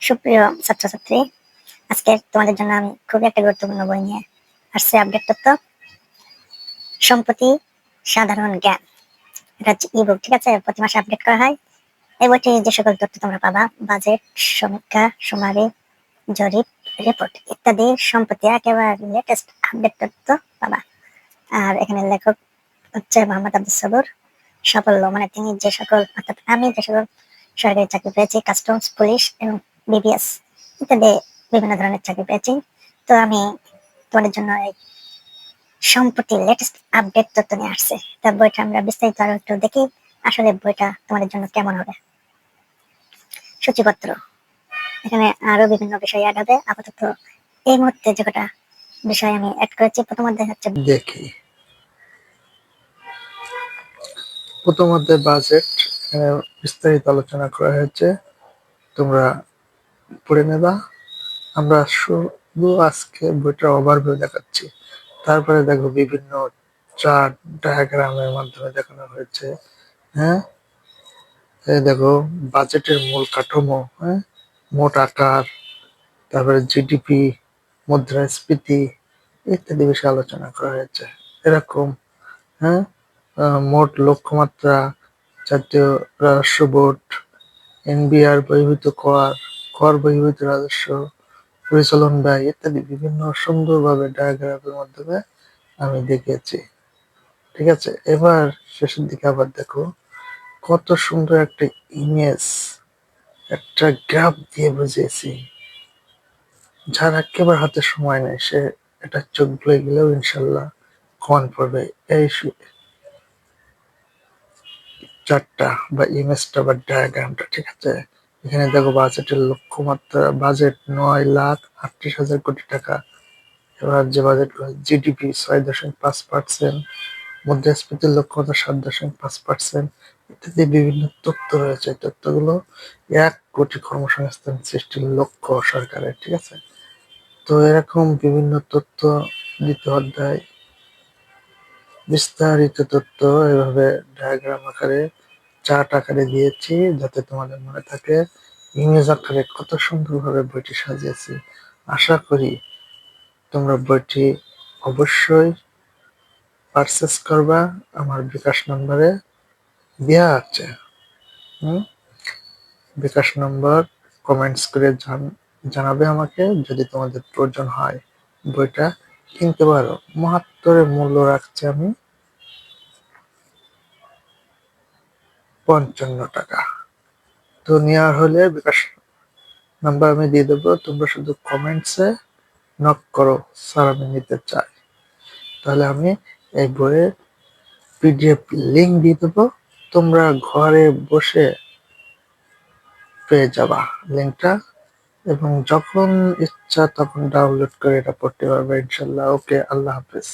সুপ্রিয় ছাত্রছাত্রী, আজকে তোমাদের জন্য আমি খুবই একটা গুরুত্বপূর্ণ বই নিয়ে আসছি। আপডেট তথ্য, সম্প্রতি সাধারণ জ্ঞান। এটা হচ্ছে ইবুক, ঠিক আছে? প্রতি মাসে আপডেট করা হয়। এই বইটি যে সকল তথ্য তোমরা পাবা, বাজেট, সমীক্ষা, সুমারি, জরিপ, রিপোর্ট ইত্যাদি সম্প্রতি একেবারে লেটেস্ট আপডেট তথ্য পাবা। আর এখানে লেখক হচ্ছে মোহাম্মদ আব্দুস সবুর। সাফল্য মানে তিনি যে সকল, অর্থাৎ আমি যে সকল সরকারি চাকরি পেয়েছি, কাস্টমস, পুলিশ এবং বিবিএস ইত্যাদি বিভিন্ন ধরনের চাকরি পেয়েছি। তো আমি তোমাদের জন্য এই সম্প্রতি লেটেস্ট আপডেট তথ্য নিয়ে আসছে। তা বইটা আমরা বিস্তারিত আরো একটু দেখি, আসলে বইটা তোমাদের জন্য কেমন হবে। সূচিপত্র, এখানে আরো বিভিন্ন বিষয় অ্যাড হবে। আপাতত এই মুহূর্তে যে কটা বিষয় আমি অ্যাড করেছি, প্রথম অধ্যায় হচ্ছে দেখি। প্রথম অধ্যায় বাজেট, বিস্তারিত আলোচনা করা হয়েছে, তোমরা পড়ে নেবা। আমরা শুধু আজকে বইটার ওভারভিউ দেখাচ্ছি, তারপরে দেখো বিভিন্ন চার্ট ডায়াগ্রামের মাধ্যমে দেখানো হয়েছে। হ্যাঁ, এই দেখো বাজেটের মূল কাঠামো, হ্যাঁ, মোট আকার, তারপরে জিডিপি, মুদ্রাস্ফীতি ইত্যাদি বিষয়ে আলোচনা করা হয়েছে। এরকম, হ্যাঁ, মোট লক্ষ্যমাত্রা, জাতীয় রাজস্ব বোর্ড, এনবিআর বহির্ভূত কর, কর বহির্ভূত রাজস্ব, পরিচালন ব্যয় ইত্যাদি বিভিন্ন সুন্দরভাবে ডায়াগ্রামের মাধ্যমে আমি দেখিয়েছি। ঠিক আছে, এবার শেষের দিকে আবার দেখো কত সুন্দর একটা ইমেজ, একটা গ্রাফ দিয়ে বুঝিয়েছি। যার একেবারে হাতে সময় নেই সে এটা চোখ ভুলে গেলেও ইনশাল্লাহ কমান পড়বে। এই চারটা বা ইমেজটা বা ডায়াগ্রামটা, ঠিক আছে? এখানে দেখো বাজেটের লক্ষ্যমাত্রা, বাজেট 9,38,000 কোটি টাকা। এবার যে বাজেট, জিডিপি 6.5%, মুদ্রাস্ফীতির লক্ষ্যমাত্রা 7.5% ইত্যাদি বিভিন্ন তথ্য রয়েছে। তথ্যগুলো 1 কোটি কর্মসংস্থান সৃষ্টির লক্ষ্য সরকারের, ঠিক আছে? তো এরকম বিভিন্ন তথ্য দ্বিতীয় অধ্যায়, বিস্তারিত তথ্য এভাবে ডায়াগ্রাম আকারে, চার্ট আকারে দিয়েছি যাতে তোমাদের মনে থাকে। ইমেজ আকারে কত সুন্দরভাবে বইটি সাজিয়েছি। আশা করি তোমরা বইটি অবশ্যই পারচেস করবা। আমার বিকাশ নম্বরে দেওয়া আছে। বিকাশ নম্বর কমেন্টস করে জানাবে আমাকে। যদি তোমাদের প্রয়োজন হয় বইটা কিনতে পারো। মাত্র মূল্য রাখছি আমি 55 টাকা। তো নেওয়ার হলে বিকাশ নাম্বার আমি দিয়ে দেবো, তোমরা শুধু কমেন্টসে নক করো, স্যার আমি নিতে চাই। তাহলে আমি এই বইয়ের পিডিএফ লিঙ্ক দিয়ে দেবো, তোমরা ঘরে বসে পেয়ে যাবা লিঙ্কটা, এবং যখন ইচ্ছা তখন ডাউনলোড করে এটা পড়তে পারবে ইনশাল্লাহ। ওকে, আল্লাহ হাফেজ।